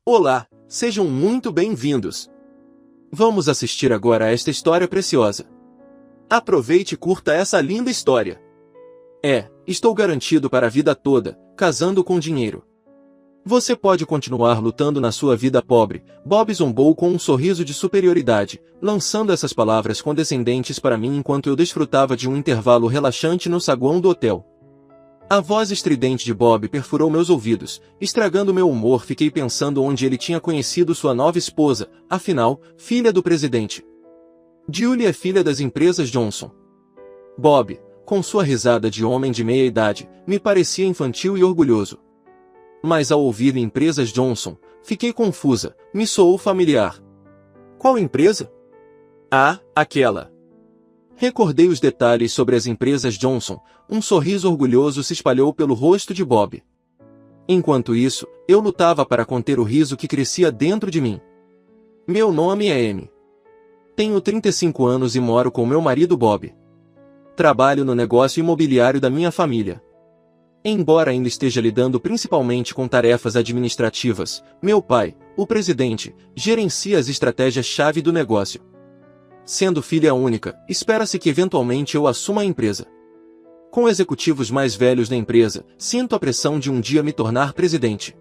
Olá, sejam muito bem-vindos. Vamos assistir agora a esta história preciosa. Aproveite e curta essa linda história. Estou garantido para a vida toda, casando com dinheiro. Você pode continuar lutando na sua vida pobre. Bob zombou com um sorriso de superioridade, lançando essas palavras condescendentes para mim enquanto eu desfrutava de um intervalo relaxante no saguão do hotel. A voz estridente de Bob perfurou meus ouvidos, estragando meu humor. Fiquei pensando onde ele tinha conhecido sua nova esposa, afinal, filha do presidente. Julie é filha das empresas Johnson. Bob, com sua risada de homem de meia idade, me parecia infantil e orgulhoso. Mas ao ouvir empresas Johnson, fiquei confusa, me soou familiar. Qual empresa? Ah, aquela. Recordei os detalhes sobre as empresas Johnson. Um sorriso orgulhoso se espalhou pelo rosto de Bob. Enquanto isso, eu lutava para conter o riso que crescia dentro de mim. Meu nome é Amy. Tenho 35 anos e moro com meu marido Bob. Trabalho no negócio imobiliário da minha família. Embora ainda esteja lidando principalmente com tarefas administrativas, meu pai, o presidente, gerencia as estratégias-chave do negócio. Sendo filha única, espera-se que eventualmente eu assuma a empresa. Com executivos mais velhos na empresa, sinto a pressão de um dia me tornar presidente.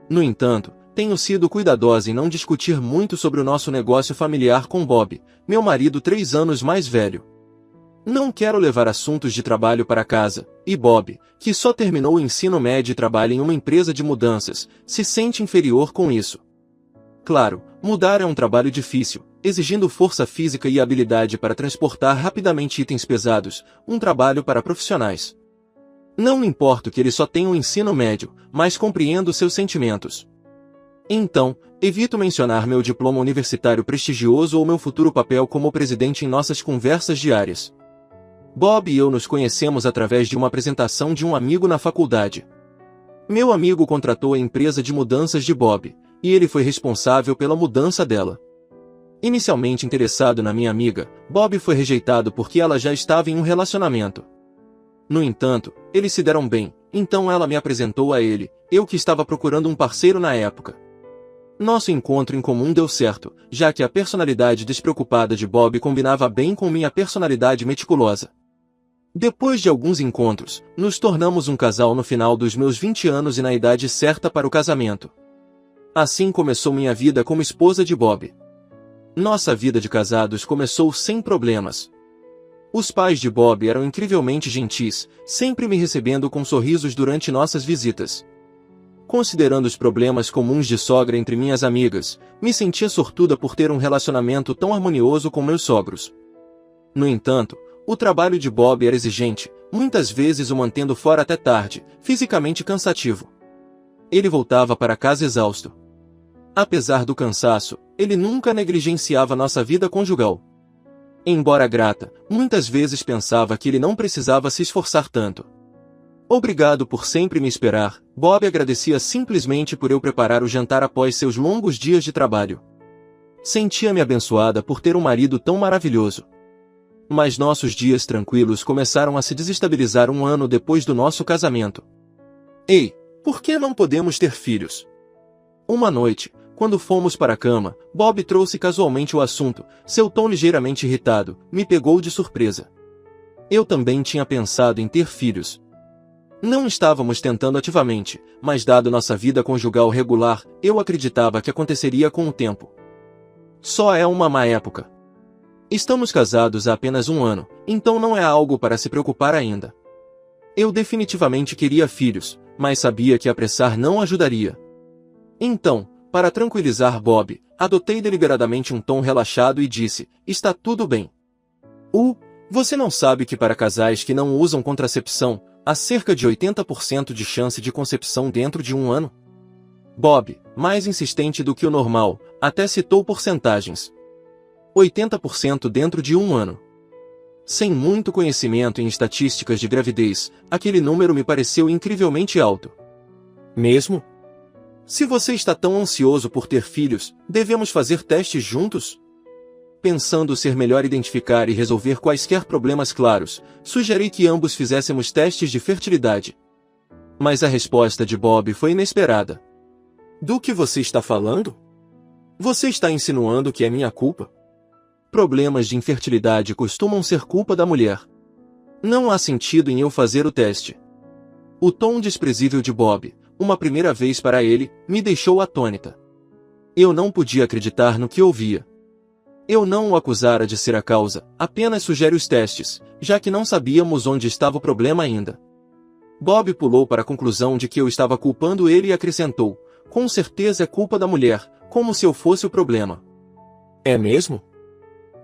No entanto, tenho sido cuidadosa em não discutir muito sobre o nosso negócio familiar com Bob, meu marido 3 anos mais velho. Não quero levar assuntos de trabalho para casa, e Bob, que só terminou o ensino médio e trabalha em uma empresa de mudanças, se sente inferior com isso. Claro, mudar é um trabalho difícil, exigindo força física e habilidade para transportar rapidamente itens pesados, um trabalho para profissionais. Não me importo que ele só tenha um ensino médio, mas compreendo seus sentimentos. Então, evito mencionar meu diploma universitário prestigioso ou meu futuro papel como presidente em nossas conversas diárias. Bob e eu nos conhecemos através de uma apresentação de um amigo na faculdade. Meu amigo contratou a empresa de mudanças de Bob, e ele foi responsável pela mudança dela. Inicialmente interessado na minha amiga, Bob foi rejeitado porque ela já estava em um relacionamento. No entanto, eles se deram bem, então ela me apresentou a ele, eu que estava procurando um parceiro na época. Nosso encontro em comum deu certo, já que a personalidade despreocupada de Bob combinava bem com minha personalidade meticulosa. Depois de alguns encontros, nos tornamos um casal no final dos meus 20 anos e na idade certa para o casamento. Assim começou minha vida como esposa de Bob. Nossa vida de casados começou sem problemas. Os pais de Bob eram incrivelmente gentis, sempre me recebendo com sorrisos durante nossas visitas. Considerando os problemas comuns de sogra entre minhas amigas, me sentia sortuda por ter um relacionamento tão harmonioso com meus sogros. No entanto, o trabalho de Bob era exigente, muitas vezes o mantendo fora até tarde, fisicamente cansativo. Ele voltava para casa exausto. Apesar do cansaço, ele nunca negligenciava nossa vida conjugal. Embora grata, muitas vezes pensava que ele não precisava se esforçar tanto. Obrigado por sempre me esperar, Bob agradecia simplesmente por eu preparar o jantar após seus longos dias de trabalho. Sentia-me abençoada por ter um marido tão maravilhoso. Mas nossos dias tranquilos começaram a se desestabilizar um ano depois do nosso casamento. Ei, por que não podemos ter filhos? Uma noite, quando fomos para a cama, Bob trouxe casualmente o assunto. Seu tom ligeiramente irritado me pegou de surpresa. Eu também tinha pensado em ter filhos. Não estávamos tentando ativamente, mas dado nossa vida conjugal regular, eu acreditava que aconteceria com o tempo. Só é uma má época. Estamos casados há apenas 1 ano, então não é algo para se preocupar ainda. Eu definitivamente queria filhos, mas sabia que apressar não ajudaria. Então, para tranquilizar Bob, adotei deliberadamente um tom relaxado e disse, está tudo bem. Você não sabe que para casais que não usam contracepção, há cerca de 80% de chance de concepção dentro de 1 ano? Bob, mais insistente do que o normal, até citou porcentagens. 80% dentro de 1 ano. Sem muito conhecimento em estatísticas de gravidez, aquele número me pareceu incrivelmente alto. Mesmo? Se você está tão ansioso por ter filhos, devemos fazer testes juntos? Pensando ser melhor identificar e resolver quaisquer problemas claros, sugeri que ambos fizéssemos testes de fertilidade. Mas a resposta de Bob foi inesperada. Do que você está falando? Você está insinuando que é minha culpa? Problemas de infertilidade costumam ser culpa da mulher. Não há sentido em eu fazer o teste. O tom desprezível de Bob, uma primeira vez para ele, me deixou atônita. Eu não podia acreditar no que ouvia. Eu não o acusara de ser a causa, apenas sugere os testes, já que não sabíamos onde estava o problema ainda. Bob pulou para a conclusão de que eu estava culpando ele e acrescentou, com certeza é culpa da mulher, como se eu fosse o problema. É mesmo?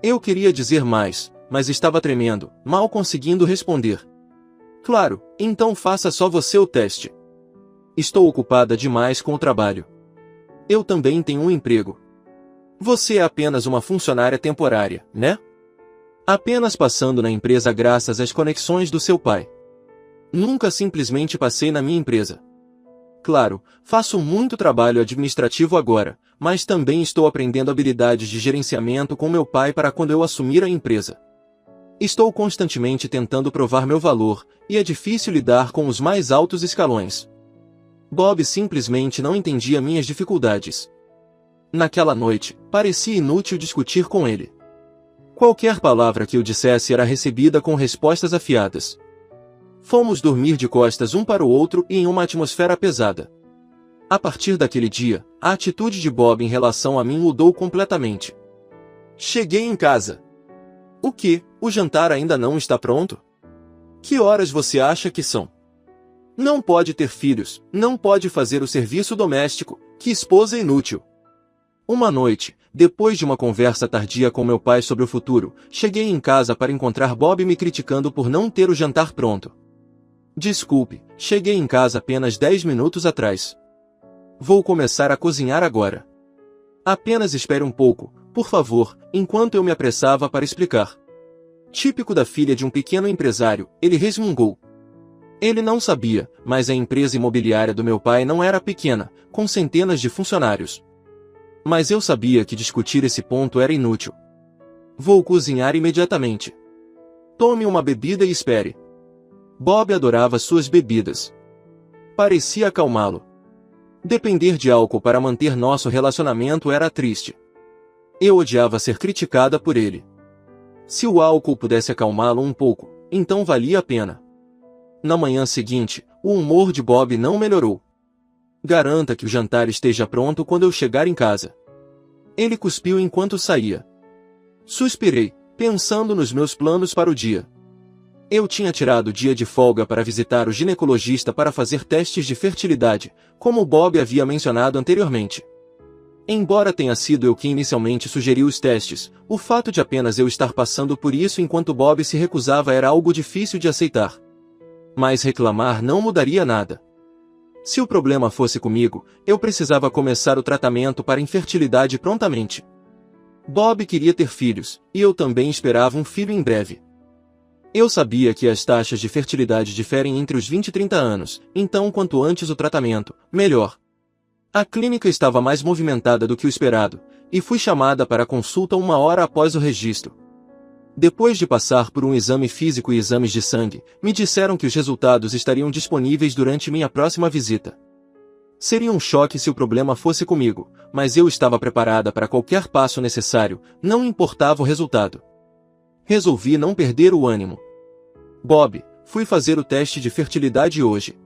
Eu queria dizer mais, mas estava tremendo, mal conseguindo responder. Claro, então faça só você o teste. Estou ocupada demais com o trabalho. Eu também tenho um emprego. Você é apenas uma funcionária temporária, né? Apenas passando na empresa graças às conexões do seu pai. Nunca simplesmente passei na minha empresa. Claro, faço muito trabalho administrativo agora, mas também estou aprendendo habilidades de gerenciamento com meu pai para quando eu assumir a empresa. Estou constantemente tentando provar meu valor, e é difícil lidar com os mais altos escalões. Bob simplesmente não entendia minhas dificuldades. Naquela noite, parecia inútil discutir com ele. Qualquer palavra que eu dissesse era recebida com respostas afiadas. Fomos dormir de costas um para o outro e em uma atmosfera pesada. A partir daquele dia, a atitude de Bob em relação a mim mudou completamente. Cheguei em casa. O quê? O jantar ainda não está pronto? Que horas você acha que são? Não pode ter filhos, não pode fazer o serviço doméstico, que esposa inútil. Uma noite, depois de uma conversa tardia com meu pai sobre o futuro, cheguei em casa para encontrar Bob me criticando por não ter o jantar pronto. Desculpe, cheguei em casa apenas 10 minutos atrás. Vou começar a cozinhar agora. Apenas espere um pouco, por favor, enquanto eu me apressava para explicar. Típico da filha de um pequeno empresário, ele resmungou. Ele não sabia, mas a empresa imobiliária do meu pai não era pequena, com centenas de funcionários. Mas eu sabia que discutir esse ponto era inútil. Vou cozinhar imediatamente. Tome uma bebida e espere. Bob adorava suas bebidas. Parecia acalmá-lo. Depender de álcool para manter nosso relacionamento era triste. Eu odiava ser criticada por ele. Se o álcool pudesse acalmá-lo um pouco, então valia a pena. Na manhã seguinte, o humor de Bob não melhorou. Garanta que o jantar esteja pronto quando eu chegar em casa. Ele cuspiu enquanto saía. Suspirei, pensando nos meus planos para o dia. Eu tinha tirado o dia de folga para visitar o ginecologista para fazer testes de fertilidade, como Bob havia mencionado anteriormente. Embora tenha sido eu quem inicialmente sugeriu os testes, o fato de apenas eu estar passando por isso enquanto Bob se recusava era algo difícil de aceitar. Mas reclamar não mudaria nada. Se o problema fosse comigo, eu precisava começar o tratamento para infertilidade prontamente. Bob queria ter filhos, e eu também esperava um filho em breve. Eu sabia que as taxas de fertilidade diferem entre os 20 e 30 anos, então quanto antes o tratamento, melhor. A clínica estava mais movimentada do que o esperado, e fui chamada para a consulta 1 hora após o registro. Depois de passar por um exame físico e exames de sangue, me disseram que os resultados estariam disponíveis durante minha próxima visita. Seria um choque se o problema fosse comigo, mas eu estava preparada para qualquer passo necessário, não importava o resultado. Resolvi não perder o ânimo. Bob, fui fazer o teste de fertilidade hoje.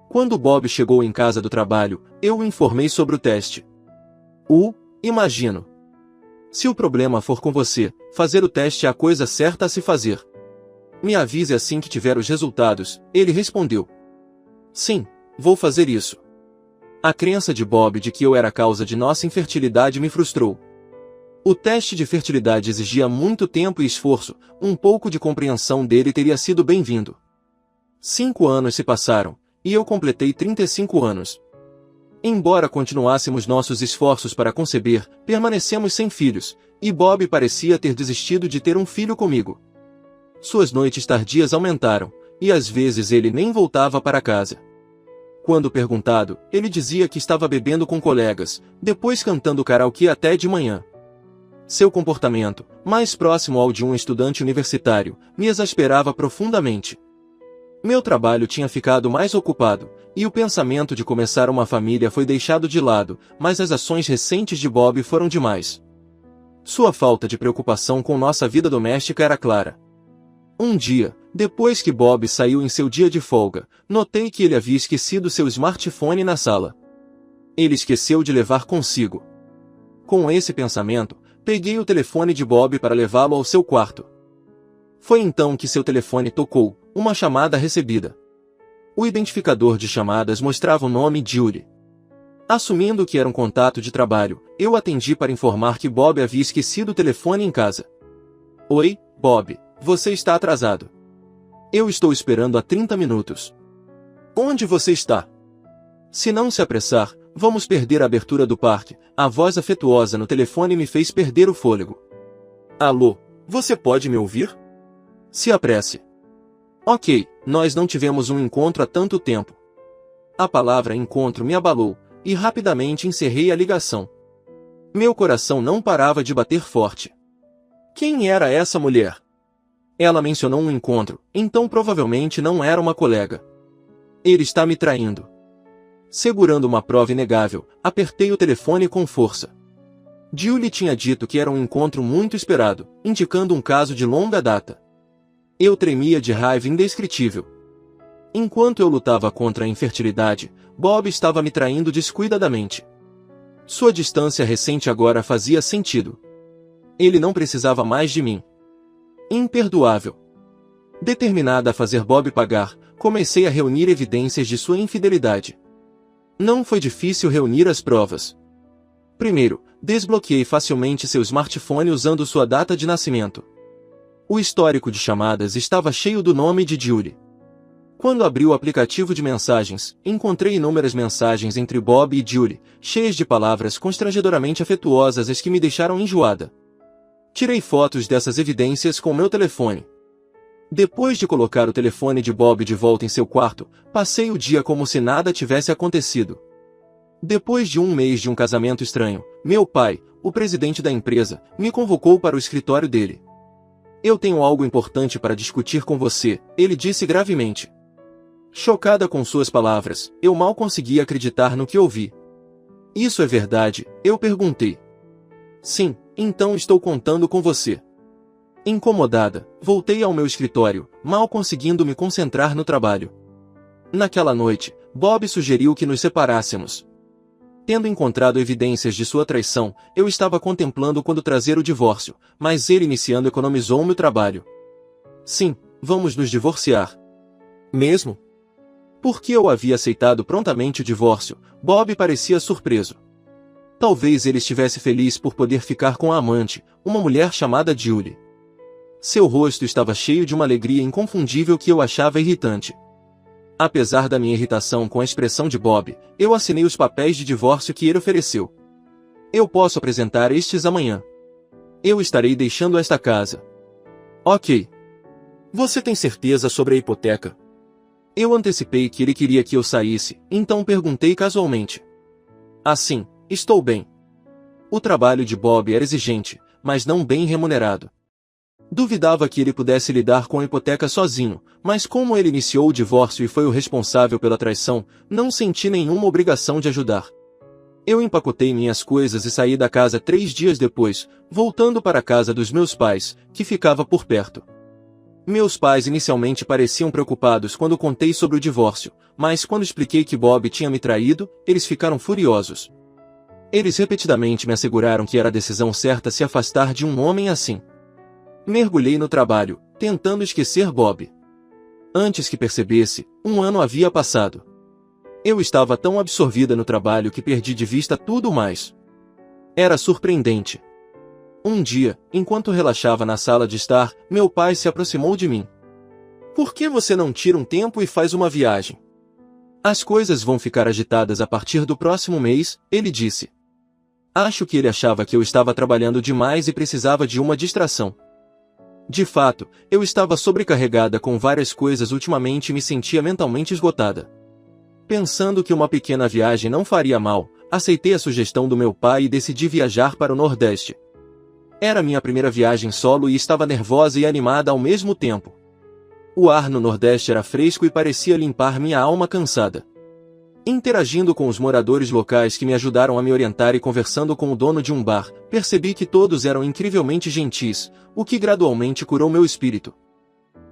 Quando Bob chegou em casa do trabalho, eu o informei sobre o teste. Imagino. Se o problema for com você, fazer o teste é a coisa certa a se fazer. Me avise assim que tiver os resultados, ele respondeu. Sim, vou fazer isso. A crença de Bob de que eu era a causa de nossa infertilidade me frustrou. O teste de fertilidade exigia muito tempo e esforço, um pouco de compreensão dele teria sido bem-vindo. 5 anos se passaram, e eu completei 35 anos. Embora continuássemos nossos esforços para conceber, permanecemos sem filhos, e Bob parecia ter desistido de ter um filho comigo. Suas noites tardias aumentaram, e às vezes ele nem voltava para casa. Quando perguntado, ele dizia que estava bebendo com colegas, depois cantando karaokê até de manhã. Seu comportamento, mais próximo ao de um estudante universitário, me exasperava profundamente. Meu trabalho tinha ficado mais ocupado, e o pensamento de começar uma família foi deixado de lado, mas as ações recentes de Bob foram demais. Sua falta de preocupação com nossa vida doméstica era clara. Um dia, depois que Bob saiu em seu dia de folga, notei que ele havia esquecido seu smartphone na sala. Ele esqueceu de levar consigo. Com esse pensamento, peguei o telefone de Bob para levá-lo ao seu quarto. Foi então que seu telefone tocou, uma chamada recebida. O identificador de chamadas mostrava o nome Julie. Assumindo que era um contato de trabalho, eu atendi para informar que Bob havia esquecido o telefone em casa. Oi, Bob, você está atrasado. Eu estou esperando há 30 minutos. Onde você está? Se não se apressar, vamos perder a abertura do parque. A voz afetuosa no telefone me fez perder o fôlego. Alô, você pode me ouvir? Se apresse. Ok, nós não tivemos um encontro há tanto tempo. A palavra encontro me abalou, e rapidamente encerrei a ligação. Meu coração não parava de bater forte. Quem era essa mulher? Ela mencionou um encontro, então provavelmente não era uma colega. Ele está me traindo. Segurando uma prova inegável, apertei o telefone com força. Julie tinha dito que era um encontro muito esperado, indicando um caso de longa data. Eu tremia de raiva indescritível. Enquanto eu lutava contra a infertilidade, Bob estava me traindo descuidadamente. Sua distância recente agora fazia sentido. Ele não precisava mais de mim. Imperdoável. Determinada a fazer Bob pagar, comecei a reunir evidências de sua infidelidade. Não foi difícil reunir as provas. Primeiro, desbloqueei facilmente seu smartphone usando sua data de nascimento. O histórico de chamadas estava cheio do nome de Julie. Quando abri o aplicativo de mensagens, encontrei inúmeras mensagens entre Bob e Julie, cheias de palavras constrangedoramente afetuosas as que me deixaram enjoada. Tirei fotos dessas evidências com meu telefone. Depois de colocar o telefone de Bob de volta em seu quarto, passei o dia como se nada tivesse acontecido. Depois de um mês de um casamento estranho, meu pai, o presidente da empresa, me convocou para o escritório dele. Eu tenho algo importante para discutir com você, ele disse gravemente. Chocada com suas palavras, eu mal conseguia acreditar no que ouvi. Isso é verdade? Eu perguntei. Sim, então estou contando com você. Incomodada, voltei ao meu escritório, mal conseguindo me concentrar no trabalho. Naquela noite, Bob sugeriu que nos separássemos. Tendo encontrado evidências de sua traição, eu estava contemplando quando trazer o divórcio, mas ele iniciando economizou-me o trabalho. Sim, vamos nos divorciar. Mesmo? Porque eu havia aceitado prontamente o divórcio, Bob parecia surpreso. Talvez ele estivesse feliz por poder ficar com a amante, uma mulher chamada Julie. Seu rosto estava cheio de uma alegria inconfundível que eu achava irritante. Apesar da minha irritação com a expressão de Bob, eu assinei os papéis de divórcio que ele ofereceu. Eu posso apresentar estes amanhã. Eu estarei deixando esta casa. Ok. Você tem certeza sobre a hipoteca? Eu antecipei que ele queria que eu saísse, então perguntei casualmente. Assim, estou bem. O trabalho de Bob era exigente, mas não bem remunerado. Duvidava que ele pudesse lidar com a hipoteca sozinho, mas como ele iniciou o divórcio e foi o responsável pela traição, não senti nenhuma obrigação de ajudar. Eu empacotei minhas coisas e saí da casa 3 dias depois, voltando para a casa dos meus pais, que ficava por perto. Meus pais inicialmente pareciam preocupados quando contei sobre o divórcio, mas quando expliquei que Bob tinha me traído, eles ficaram furiosos. Eles repetidamente me asseguraram que era a decisão certa se afastar de um homem assim. Mergulhei no trabalho, tentando esquecer Bob. Antes que percebesse, 1 ano havia passado. Eu estava tão absorvida no trabalho que perdi de vista tudo mais. Era surpreendente. Um dia, enquanto relaxava na sala de estar, meu pai se aproximou de mim. Por que você não tira um tempo e faz uma viagem? As coisas vão ficar agitadas a partir do próximo mês, ele disse. Acho que ele achava que eu estava trabalhando demais e precisava de uma distração. De fato, eu estava sobrecarregada com várias coisas ultimamente e me sentia mentalmente esgotada. Pensando que uma pequena viagem não faria mal, aceitei a sugestão do meu pai e decidi viajar para o Nordeste. Era minha primeira viagem solo e estava nervosa e animada ao mesmo tempo. O ar no Nordeste era fresco e parecia limpar minha alma cansada. Interagindo com os moradores locais que me ajudaram a me orientar e conversando com o dono de um bar, percebi que todos eram incrivelmente gentis, o que gradualmente curou meu espírito.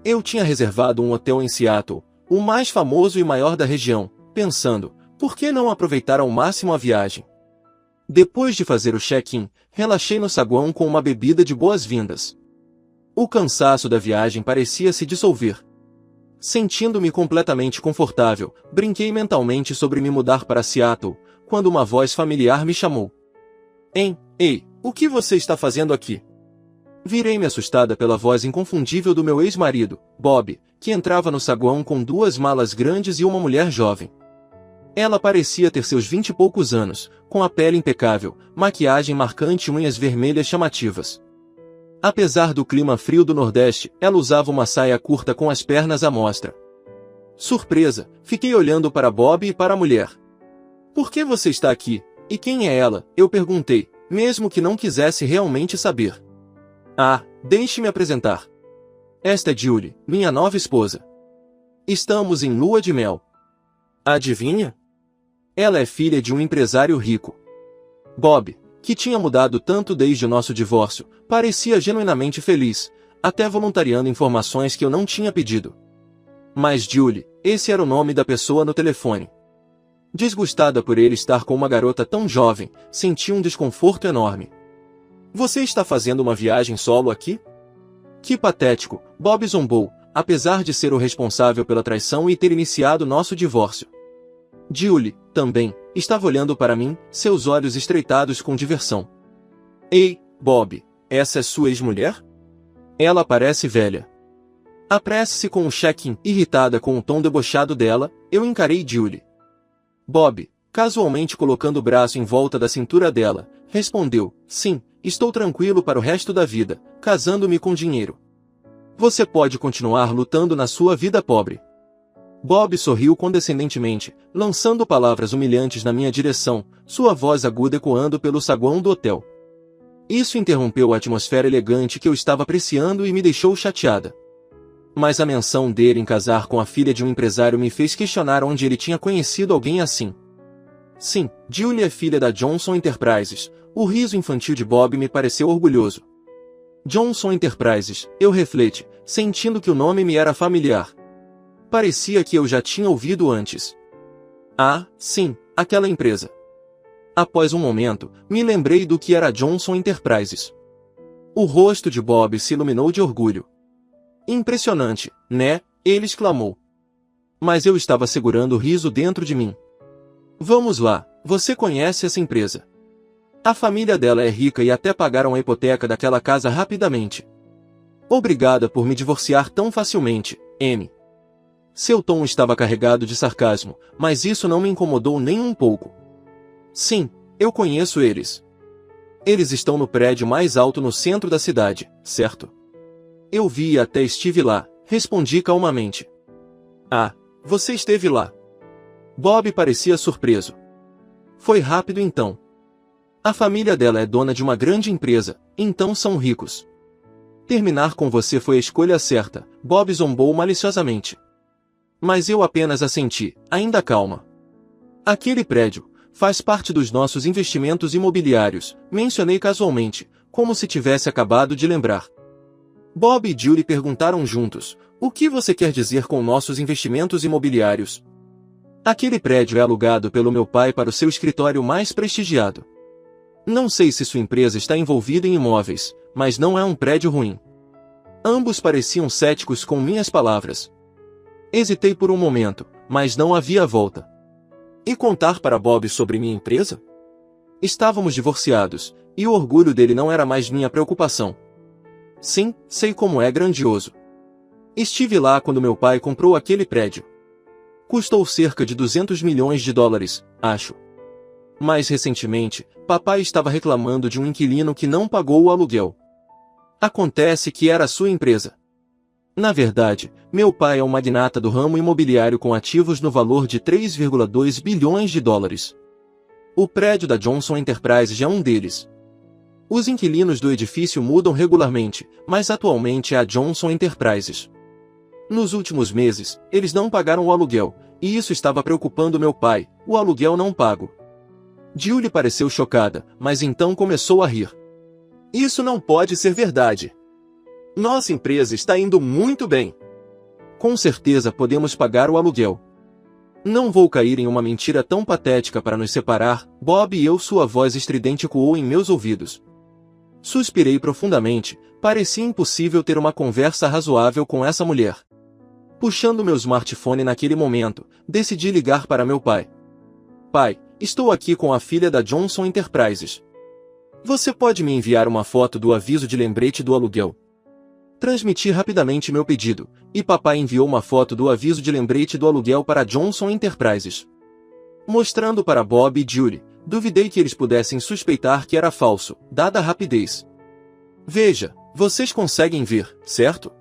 Eu tinha reservado um hotel em Seattle, o mais famoso e maior da região, pensando, por que não aproveitar ao máximo a viagem? Depois de fazer o check-in, relaxei no saguão com uma bebida de boas-vindas. O cansaço da viagem parecia se dissolver. Sentindo-me completamente confortável, brinquei mentalmente sobre me mudar para Seattle, quando uma voz familiar me chamou. Ei, o que você está fazendo aqui? Virei-me assustada pela voz inconfundível do meu ex-marido, Bob, que entrava no saguão com 2 malas grandes e uma mulher jovem. Ela parecia ter seus 20 e poucos anos, com a pele impecável, maquiagem marcante e unhas vermelhas chamativas. Apesar do clima frio do Nordeste, ela usava uma saia curta com as pernas à mostra. Surpresa, fiquei olhando para Bob e para a mulher. Por que você está aqui? E quem é ela? Eu perguntei, mesmo que não quisesse realmente saber. Deixe-me apresentar. Esta é Julie, minha nova esposa. Estamos em lua de mel. Adivinha? Ela é filha de um empresário rico. Bob, que tinha mudado tanto desde o nosso divórcio, parecia genuinamente feliz, até voluntariando informações que eu não tinha pedido. Mas Julie, esse era o nome da pessoa no telefone. Desgostada por ele estar com uma garota tão jovem, senti um desconforto enorme. Você está fazendo uma viagem solo aqui? Que patético, Bob zombou, apesar de ser o responsável pela traição e ter iniciado nosso divórcio. Julie, também, estava olhando para mim, seus olhos estreitados com diversão. Ei, Bob, essa é sua ex-mulher? Ela parece velha. Apresse-se com o check-in. Irritada com o tom debochado dela, eu encarei Julie. Bob, casualmente colocando o braço em volta da cintura dela, respondeu, sim, estou tranquilo para o resto da vida, casando-me com dinheiro. Você pode continuar lutando na sua vida pobre. Bob sorriu condescendentemente, lançando palavras humilhantes na minha direção, sua voz aguda ecoando pelo saguão do hotel. Isso interrompeu a atmosfera elegante que eu estava apreciando e me deixou chateada. Mas a menção dele em casar com a filha de um empresário me fez questionar onde ele tinha conhecido alguém assim. Sim, Julie é filha da Johnson Enterprises. O riso infantil de Bob me pareceu orgulhoso. Johnson Enterprises, eu refleti, sentindo que o nome me era familiar. Parecia que eu já tinha ouvido antes. Sim, aquela empresa. Após um momento, me lembrei do que era Johnson Enterprises. O rosto de Bob se iluminou de orgulho. Impressionante, né? Ele exclamou. Mas eu estava segurando o riso dentro de mim. Vamos lá, você conhece essa empresa. A família dela é rica e até pagaram a hipoteca daquela casa rapidamente. Obrigada por me divorciar tão facilmente, M. Seu tom estava carregado de sarcasmo, mas isso não me incomodou nem um pouco. Sim, eu conheço eles. Eles estão no prédio mais alto no centro da cidade, certo? Eu vi e até estive lá, respondi calmamente. Você esteve lá. Bob parecia surpreso. Foi rápido então. A família dela é dona de uma grande empresa, então são ricos. Terminar com você foi a escolha certa, Bob zombou maliciosamente. Mas eu apenas assenti, ainda calma. Aquele prédio faz parte dos nossos investimentos imobiliários, mencionei casualmente, como se tivesse acabado de lembrar. Bob e Julie perguntaram juntos, o que você quer dizer com nossos investimentos imobiliários? Aquele prédio é alugado pelo meu pai para o seu escritório mais prestigiado. Não sei se sua empresa está envolvida em imóveis, mas não é um prédio ruim. Ambos pareciam céticos com minhas palavras. Hesitei por um momento, mas não havia volta. E contar para Bob sobre minha empresa? Estávamos divorciados, e o orgulho dele não era mais minha preocupação. Sim, sei como é grandioso. Estive lá quando meu pai comprou aquele prédio. Custou cerca de 200 milhões de dólares, acho. Mais recentemente, papai estava reclamando de um inquilino que não pagou o aluguel. Acontece que era sua empresa. Na verdade, meu pai é um magnata do ramo imobiliário com ativos no valor de 3,2 bilhões de dólares. O prédio da Johnson Enterprises é um deles. Os inquilinos do edifício mudam regularmente, mas atualmente é a Johnson Enterprises. Nos últimos meses, eles não pagaram o aluguel, e isso estava preocupando meu pai, o aluguel não pago. Julie pareceu chocada, mas então começou a rir. Isso não pode ser verdade. Nossa empresa está indo muito bem. Com certeza podemos pagar o aluguel. Não vou cair em uma mentira tão patética para nos separar, Bob e eu. Sua voz estridente ecoou em meus ouvidos. Suspirei profundamente, parecia impossível ter uma conversa razoável com essa mulher. Puxando meu smartphone naquele momento, decidi ligar para meu pai. Pai, estou aqui com a filha da Johnson Enterprises. Você pode me enviar uma foto do aviso de lembrete do aluguel? Transmiti rapidamente meu pedido, e papai enviou uma foto do aviso de lembrete do aluguel para Johnson Enterprises. Mostrando para Bob e Julie, duvidei que eles pudessem suspeitar que era falso, dada a rapidez. Veja, vocês conseguem ver, certo?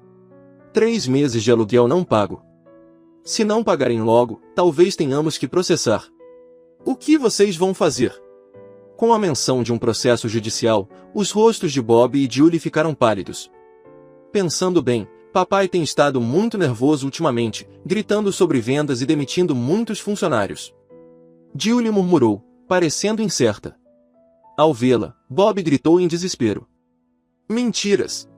3 meses de aluguel não pago. Se não pagarem logo, talvez tenhamos que processar. O que vocês vão fazer? Com a menção de um processo judicial, os rostos de Bob e Julie ficaram pálidos. Pensando bem, papai tem estado muito nervoso ultimamente, gritando sobre vendas e demitindo muitos funcionários. Julie murmurou, parecendo incerta. Ao vê-la, Bob gritou em desespero. Mentiras!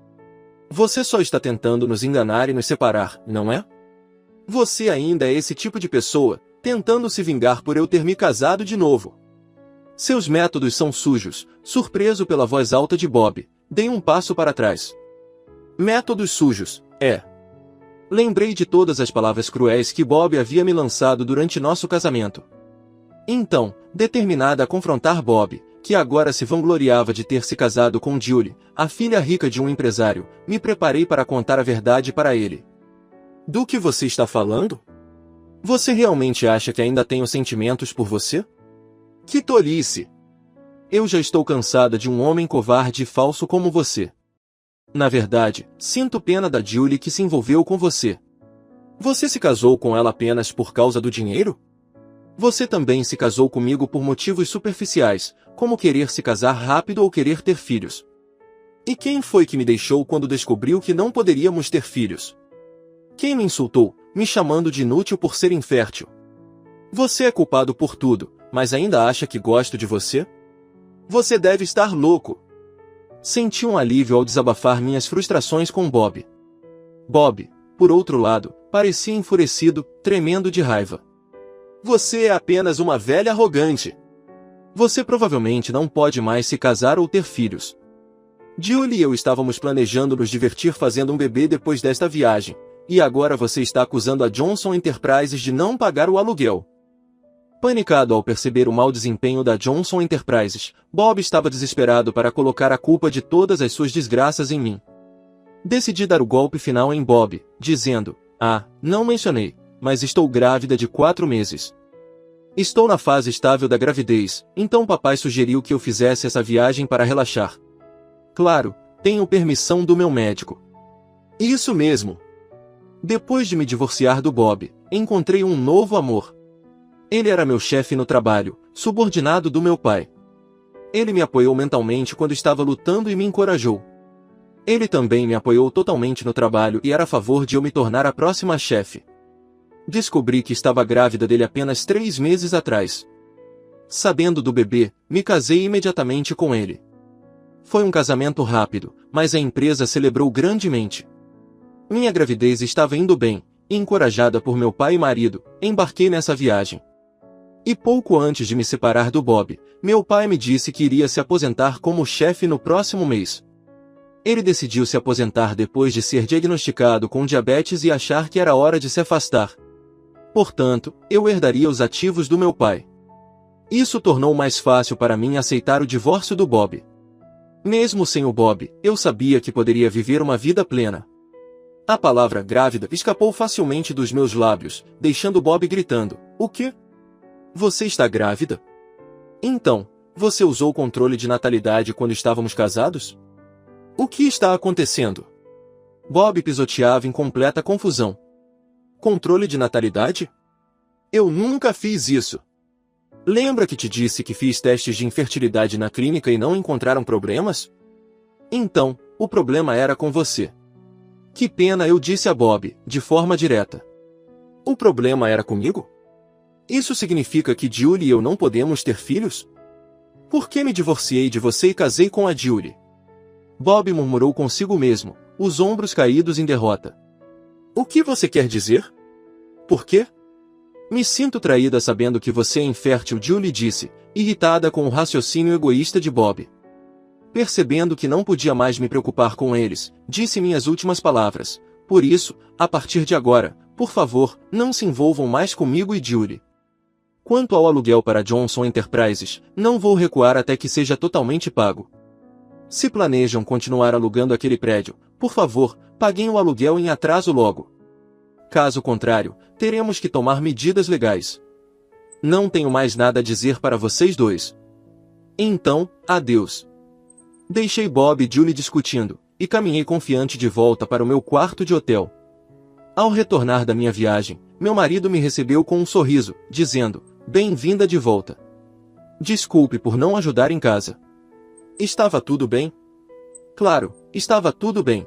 Você só está tentando nos enganar e nos separar, não é? Você ainda é esse tipo de pessoa, tentando se vingar por eu ter me casado de novo. Seus métodos são sujos. Surpreso pela voz alta de Bob, dei um passo para trás. Métodos sujos, é. Lembrei de todas as palavras cruéis que Bob havia me lançado durante nosso casamento. Então, determinada a confrontar Bob, que agora se vangloriava de ter se casado com Julie, a filha rica de um empresário, me preparei para contar a verdade para ele. Do que você está falando? Você realmente acha que ainda tenho sentimentos por você? Que tolice! Eu já estou cansada de um homem covarde e falso como você. Na verdade, sinto pena da Julie que se envolveu com você. Você se casou com ela apenas por causa do dinheiro? Você também se casou comigo por motivos superficiais, como querer se casar rápido ou querer ter filhos. E quem foi que me deixou quando descobriu que não poderíamos ter filhos? Quem me insultou, me chamando de inútil por ser infértil? Você é culpado por tudo, mas ainda acha que gosto de você? Você deve estar louco. Senti um alívio ao desabafar minhas frustrações com Bob. Bob, por outro lado, parecia enfurecido, tremendo de raiva. Você é apenas uma velha arrogante. Você provavelmente não pode mais se casar ou ter filhos. Julie e eu estávamos planejando nos divertir fazendo um bebê depois desta viagem, e agora você está acusando a Johnson Enterprises de não pagar o aluguel. Panicado ao perceber o mau desempenho da Johnson Enterprises, Bob estava desesperado para colocar a culpa de todas as suas desgraças em mim. Decidi dar o golpe final em Bob, dizendo, não mencionei, mas estou grávida de 4 meses. Estou na fase estável da gravidez, então papai sugeriu que eu fizesse essa viagem para relaxar. Claro, tenho permissão do meu médico. Isso mesmo. Depois de me divorciar do Bob, encontrei um novo amor. Ele era meu chefe no trabalho, subordinado do meu pai. Ele me apoiou mentalmente quando estava lutando e me encorajou. Ele também me apoiou totalmente no trabalho e era a favor de eu me tornar a próxima chefe. Descobri que estava grávida dele apenas 3 meses atrás. Sabendo do bebê, me casei imediatamente com ele. Foi um casamento rápido, mas a empresa celebrou grandemente. Minha gravidez estava indo bem, e encorajada por meu pai e marido, embarquei nessa viagem. E pouco antes de me separar do Bob, meu pai me disse que iria se aposentar como chefe no próximo mês. Ele decidiu se aposentar depois de ser diagnosticado com diabetes e achar que era hora de se afastar. Portanto, eu herdaria os ativos do meu pai. Isso tornou mais fácil para mim aceitar o divórcio do Bob. Mesmo sem o Bob, eu sabia que poderia viver uma vida plena. A palavra grávida escapou facilmente dos meus lábios, deixando Bob gritando, "O quê? Você está grávida? Então, você usou o controle de natalidade quando estávamos casados? O que está acontecendo?" Bob pisoteava em completa confusão. Controle de natalidade? Eu nunca fiz isso. Lembra que te disse que fiz testes de infertilidade na clínica e não encontraram problemas? Então, o problema era com você. Que pena, eu disse a Bob, de forma direta. O problema era comigo? Isso significa que Julie e eu não podemos ter filhos? Por que me divorciei de você e casei com a Julie? Bob murmurou consigo mesmo, os ombros caídos em derrota. O que você quer dizer? Por quê? Me sinto traída sabendo que você é infértil, Julie disse, irritada com o raciocínio egoísta de Bob. Percebendo que não podia mais me preocupar com eles, disse minhas últimas palavras. Por isso, a partir de agora, por favor, não se envolvam mais comigo e Julie. Quanto ao aluguel para Johnson Enterprises, não vou recuar até que seja totalmente pago. Se planejam continuar alugando aquele prédio, por favor, paguem o aluguel em atraso logo. Caso contrário, teremos que tomar medidas legais. Não tenho mais nada a dizer para vocês dois. Então, adeus. Deixei Bob e Julie discutindo, e caminhei confiante de volta para o meu quarto de hotel. Ao retornar da minha viagem, meu marido me recebeu com um sorriso, dizendo, bem-vinda de volta. Desculpe por não ajudar em casa. Estava tudo bem? Claro, estava tudo bem.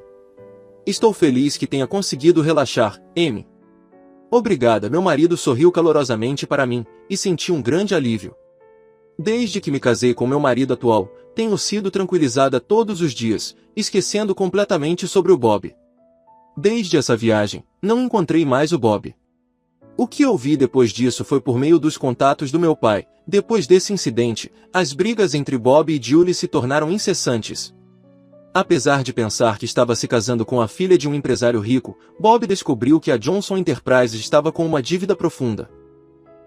Estou feliz que tenha conseguido relaxar, Amy. Obrigada, meu marido sorriu calorosamente para mim, e senti um grande alívio. Desde que me casei com meu marido atual, tenho sido tranquilizada todos os dias, esquecendo completamente sobre o Bob. Desde essa viagem, não encontrei mais o Bob. O que ouvi depois disso foi por meio dos contatos do meu pai. Depois desse incidente, as brigas entre Bob e Julie se tornaram incessantes. Apesar de pensar que estava se casando com a filha de um empresário rico, Bob descobriu que a Johnson Enterprises estava com uma dívida profunda.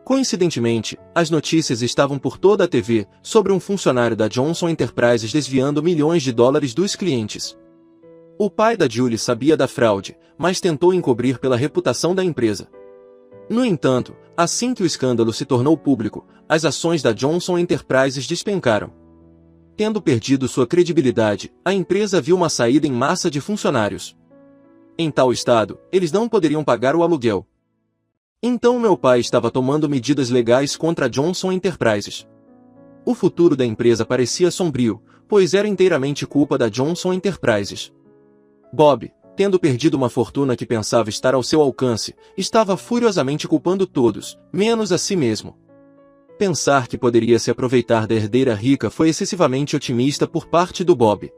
Coincidentemente, as notícias estavam por toda a TV sobre um funcionário da Johnson Enterprises desviando milhões de dólares dos clientes. O pai da Julie sabia da fraude, mas tentou encobrir pela reputação da empresa. No entanto, assim que o escândalo se tornou público, as ações da Johnson Enterprises despencaram. Tendo perdido sua credibilidade, a empresa viu uma saída em massa de funcionários. Em tal estado, eles não poderiam pagar o aluguel. Então meu pai estava tomando medidas legais contra a Johnson Enterprises. O futuro da empresa parecia sombrio, pois era inteiramente culpa da Johnson Enterprises. Bob, tendo perdido uma fortuna que pensava estar ao seu alcance, estava furiosamente culpando todos, menos a si mesmo. Pensar que poderia se aproveitar da herdeira rica foi excessivamente otimista por parte do Bob.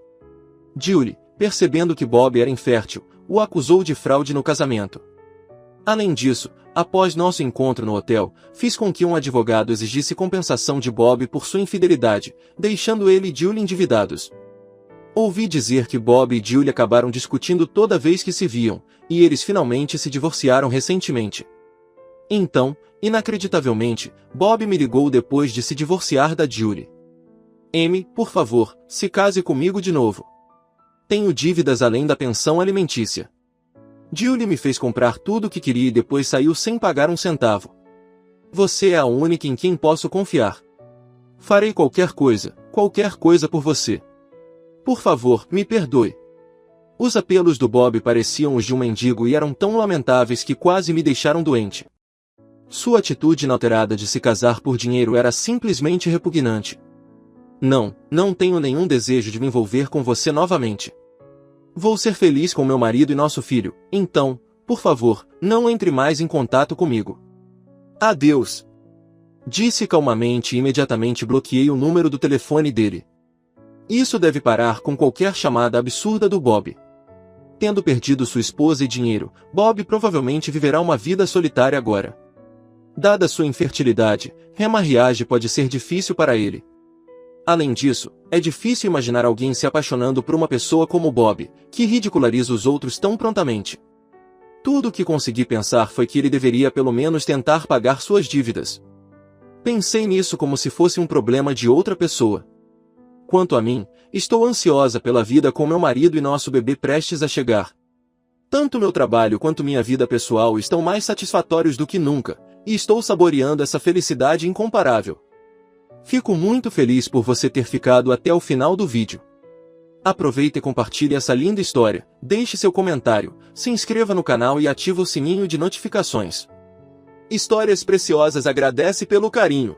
Julie, percebendo que Bob era infértil, o acusou de fraude no casamento. Além disso, após nosso encontro no hotel, fiz com que um advogado exigisse compensação de Bob por sua infidelidade, deixando ele e Julie endividados. Ouvi dizer que Bob e Julie acabaram discutindo toda vez que se viam, e eles finalmente se divorciaram recentemente. Então, inacreditavelmente, Bob me ligou depois de se divorciar da Julie. Amy, por favor, se case comigo de novo. Tenho dívidas além da pensão alimentícia. Julie me fez comprar tudo o que queria e depois saiu sem pagar um centavo. Você é a única em quem posso confiar. Farei qualquer coisa por você. Por favor, me perdoe. Os apelos do Bob pareciam os de um mendigo e eram tão lamentáveis que quase me deixaram doente. Sua atitude inalterada de se casar por dinheiro era simplesmente repugnante. Não tenho nenhum desejo de me envolver com você novamente. Vou ser feliz com meu marido e nosso filho, então, por favor, não entre mais em contato comigo. Adeus. Disse calmamente e imediatamente bloqueei o número do telefone dele. Isso deve parar com qualquer chamada absurda do Bob. Tendo perdido sua esposa e dinheiro, Bob provavelmente viverá uma vida solitária agora. Dada sua infertilidade, remarriagem pode ser difícil para ele. Além disso, é difícil imaginar alguém se apaixonando por uma pessoa como Bob, que ridiculariza os outros tão prontamente. Tudo o que consegui pensar foi que ele deveria pelo menos tentar pagar suas dívidas. Pensei nisso como se fosse um problema de outra pessoa. Quanto a mim, estou ansiosa pela vida com meu marido e nosso bebê prestes a chegar. Tanto meu trabalho quanto minha vida pessoal estão mais satisfatórios do que nunca, e estou saboreando essa felicidade incomparável. Fico muito feliz por você ter ficado até o final do vídeo. Aproveite e compartilhe essa linda história, deixe seu comentário, se inscreva no canal e ative o sininho de notificações. Histórias Preciosas agradece pelo carinho.